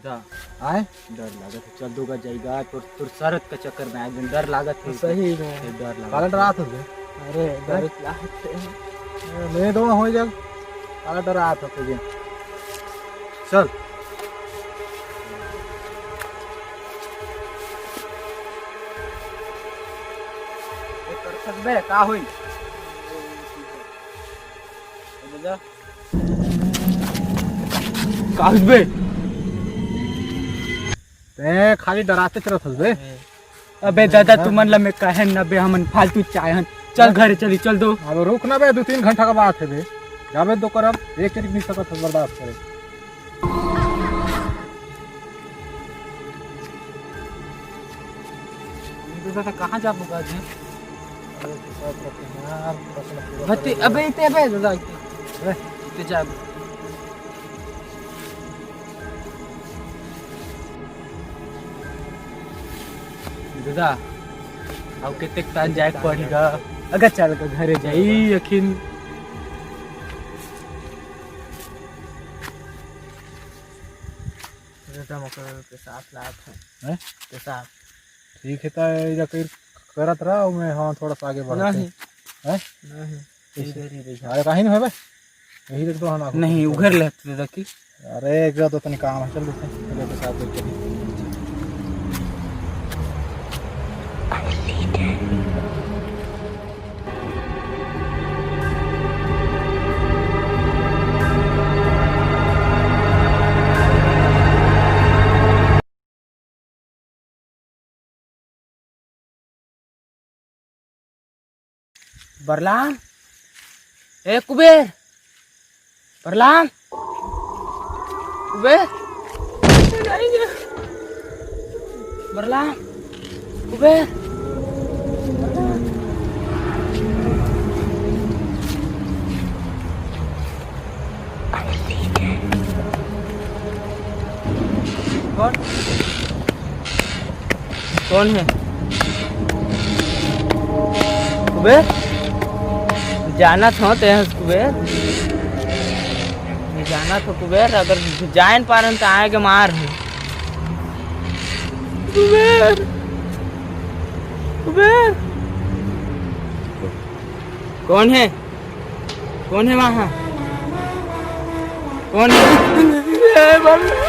आए डर लागत है, चल दूंगा जाएगा तो शरत का चक्कर में आए दिन डर लागत है। सही में डर काला लागत डरात होते अरे डर लागत है। ले दो हो जाए काला डरात होते जे चल कर सकबे का होई दादा कागबे ते खाली डराते चलत बे। अबे दादा तू मन ला में कहे न बे हमन फालतू चाहन चल घर चली चल दो। अब रुक ना बे 2-3 घंटा का बात है बे जाबे तो करब एक नहीं सकत बर्दाश्त करे। दादा कहां जा बुगा जी अरे तो सब करते हैं यार फसल पूरा भत्ती करेगा। अबे इते अबे दादा इते जा दादा अब कितने टाइम जाए पड़ेगा अगर चल के घरे जाई अखिन बेटा मकर के साथ लात है हैं? के साथ ठीक है तो या फिर करत रहा मैं हाँ थोड़ा सा आगे बढ़ते नहीं हैं नहीं इधर ही बैठा अरे कहीं नहीं है बे यही देख दो ना नहीं उघर लेते दादा की अरे एक तो तनी काम है चल देते हैं मेरे के साथ देख के बरलाम ए कुबेर बरलाम कुबेर बरलाम कुबेर कौन कौन है कुबेर जाना था तो कुबेर जाना था कुबेर अगर जाए पा रहे तो आएगा मार है कुबेर कुबेर कौन है वहाँ कौन है